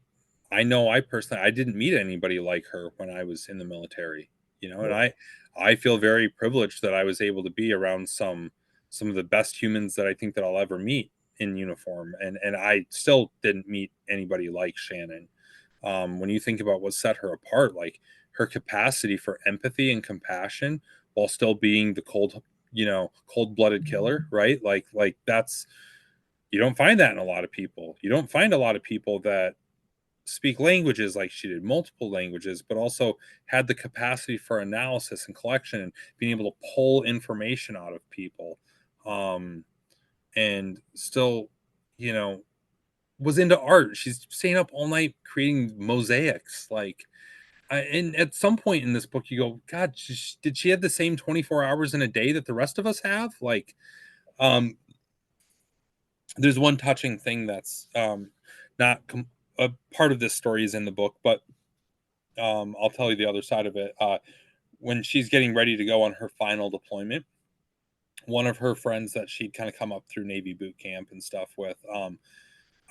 I know I personally I didn't meet anybody like her when I was in the military, and I feel very privileged that I was able to be around some of the best humans that I think that I'll ever meet in uniform, and I still didn't meet anybody like Shannon. When you think about what set her apart, like her capacity for empathy and compassion while still being the cold-blooded killer, right? Like that's, you don't find that in a lot of people. You don't find a lot of people that speak languages like she did, multiple languages, but also had the capacity for analysis and collection and being able to pull information out of people. And still, you know, was into art. She's staying up all night creating mosaics. And at some point in this book, you go, God, did she have the same 24 hours in a day that the rest of us have? Um, there's one touching thing that's not a part of this story is in the book, but I'll tell you the other side of it. When she's getting ready to go on her final deployment, one of her friends that she'd kind of come up through Navy boot camp and stuff with,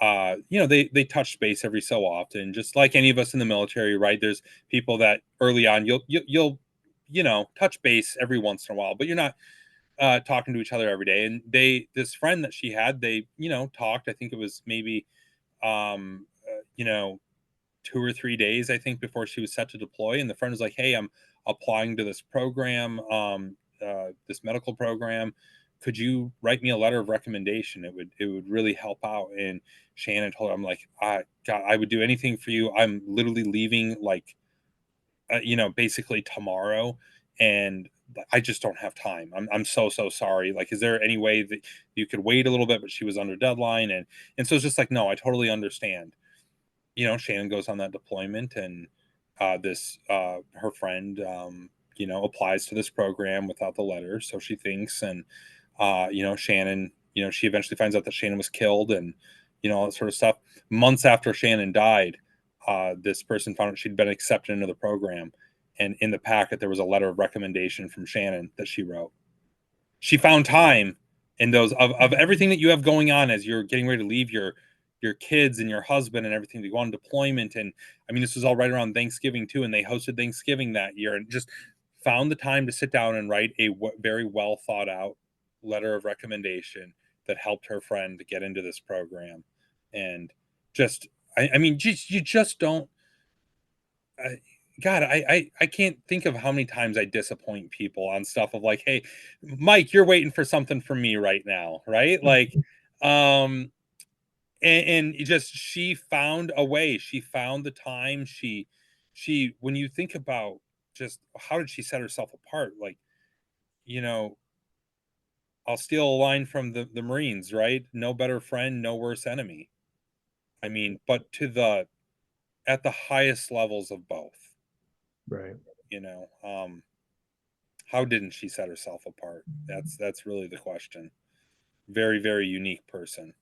they touch base every so often, just like any of us in the military, right? There's people that early on you'll touch base every once in a while, but you're not talking to each other every day. And this friend that she had, they talked. I think it was maybe 2 or 3 days, I think, before she was set to deploy. And the friend was like, "Hey, I'm applying to this program, this medical program. Could you write me a letter of recommendation? It would really help out." And Shannon told her, "I'm like, God, I would do anything for you. I'm literally leaving basically tomorrow, and I just don't have time. I'm so sorry. Like, is there any way that you could wait a little bit?" But she was under deadline, and so it's just like, no, I totally understand. Shannon goes on that deployment, and her friend applies to this program without the letter, so she thinks. And Shannon, she eventually finds out that Shannon was killed, and all that sort of stuff. Months after Shannon died, this person found out she'd been accepted into the program, and in the packet there was a letter of recommendation from Shannon that she wrote. She found time in those of everything that you have going on as you're getting ready to leave your kids and your husband and everything to go on deployment. And I mean, this was all right around Thanksgiving too, and they hosted Thanksgiving that year, and just found the time to sit down and write a very well thought out letter of recommendation that helped her friend get into this program. And just, I mean, you just don't. God, I can't think of how many times I disappoint people on stuff of like, hey, Mike, you're waiting for something from me right now, right? Like, and just she found a way. She found the time. She when you think about just how did she set herself apart, like, you know, I'll steal a line from the Marines, right? No better friend, no worse enemy. I mean, but at the highest levels of both, Right. you know, how didn't she set herself apart? That's really the question. Very, very unique person.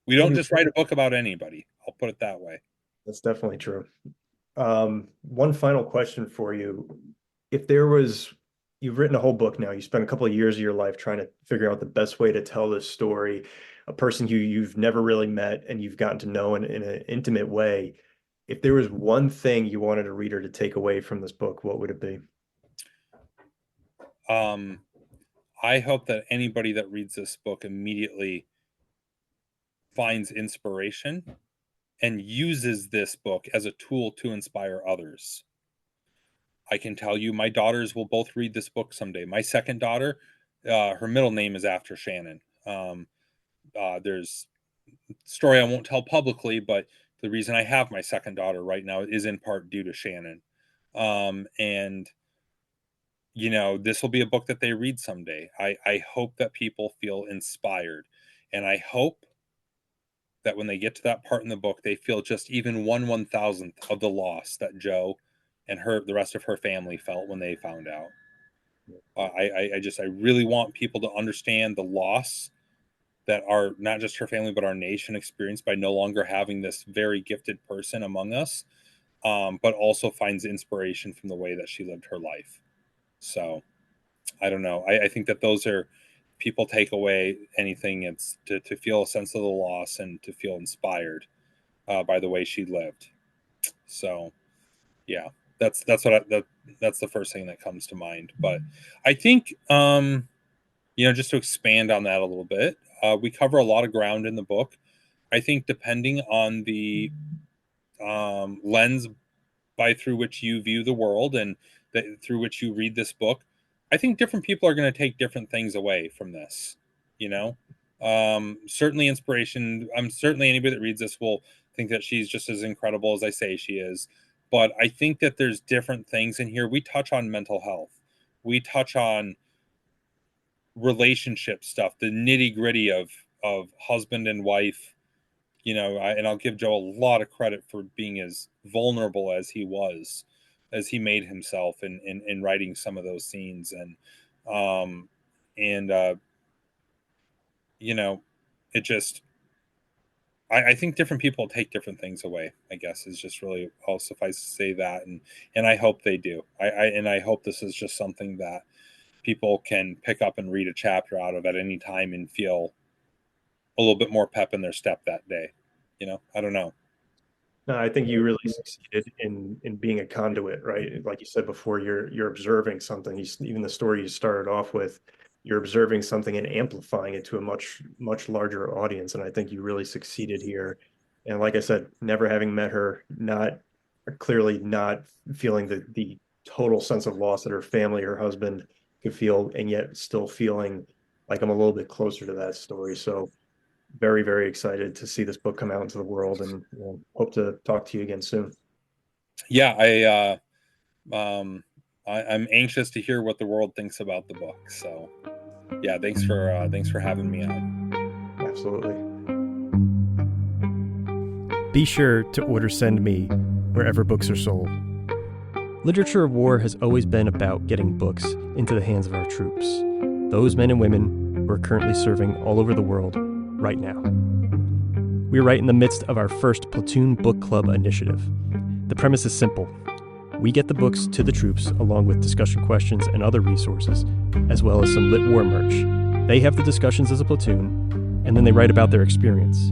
We don't just write a book about anybody. I'll put it that way. That's definitely true. One final question for you. If there was, you've written a whole book now, you spent a couple of years of your life trying to figure out the best way to tell this story, a person who you've never really met and you've gotten to know in an intimate way. If there was one thing you wanted a reader to take away from this book, what would it be? I hope that anybody that reads this book immediately finds inspiration and uses this book as a tool to inspire others. I can tell you my daughters will both read this book someday. My second daughter, her middle name is after Shannon. There's a story I won't tell publicly, but the reason I have my second daughter right now is in part due to Shannon. And, you know, this will be a book that they read someday. I hope that people feel inspired. And I hope that when they get to that part in the book, they feel just even 1/1000th of the loss that Joe and the rest of her family felt when they found out. I really want people to understand the loss that our, not just her family, but our nation experienced by no longer having this very gifted person among us, but also finds inspiration from the way that she lived her life. So I don't know. I think that those are, people take away anything, it's to feel a sense of the loss and to feel inspired by the way she lived. So yeah, that's the first thing that comes to mind. But I think, you know, just to expand on that a little bit, we cover a lot of ground in the book. I think depending on the lens through which you view the world and through which you read this book, I think different people are going to take different things away from this, you know. Certainly inspiration. Certainly anybody that reads this will think that she's just as incredible as I say she is. But I think that there's different things in here. We touch on mental health. We touch on relationship stuff, the nitty gritty of husband and wife, you know. And I'll give Joe a lot of credit for being as vulnerable as he was, as he made himself in writing some of those scenes. And you know, it just, I think different people take different things away, I guess, is just really all suffice to say that. And I hope they do. I hope this is just something that people can pick up and read a chapter out of at any time and feel a little bit more pep in their step that day. You know, I don't know. No, I think you really succeeded in being a conduit, right? Like you said before, you're observing something. Even the story you started off with, you're observing something and amplifying it to a much larger audience. And I think you really succeeded here. And like I said, never having met her, clearly not feeling the total sense of loss that her family, her husband could feel, and yet still feeling like I'm a little bit closer to that story. So very, very excited to see this book come out into the world, and hope to talk to you again soon. Yeah, I'm anxious to hear what the world thinks about the book. So yeah, thanks for having me on. Absolutely. Be sure to order Send Me wherever books are sold. Literature of War has always been about getting books into the hands of our troops, those men and women who are currently serving all over the world right now. We're right in the midst of our first Platoon Book Club initiative. The premise is simple. We get the books to the troops along with discussion questions and other resources, as well as some LitWar merch. They have the discussions as a platoon, and then they write about their experience,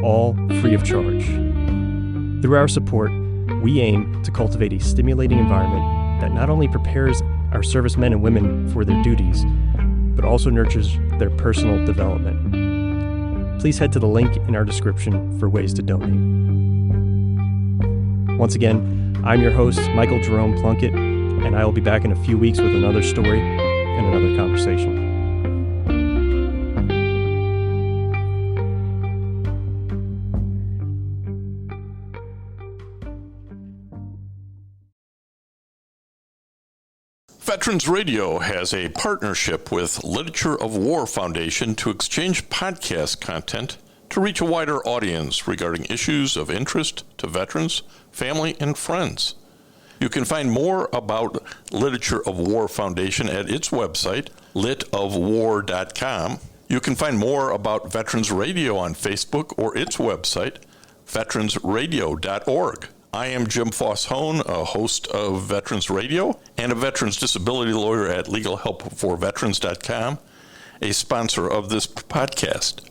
all free of charge. Through our support, we aim to cultivate a stimulating environment that not only prepares our servicemen and women for their duties, but also nurtures their personal development. Please head to the link in our description for ways to donate. Once again, I'm your host, Michael Jerome Plunkett, and I will be back in a few weeks with another story and another conversation. Veterans Radio has a partnership with Literature of War Foundation to exchange podcast content to reach a wider audience regarding issues of interest to veterans, family, and friends. You can find more about Literature of War Foundation at its website, litofwar.com. You can find more about Veterans Radio on Facebook or its website, veteransradio.org. I am Jim Foss-Hone, a host of Veterans Radio and a veterans disability lawyer at legalhelpforveterans.com, a sponsor of this podcast.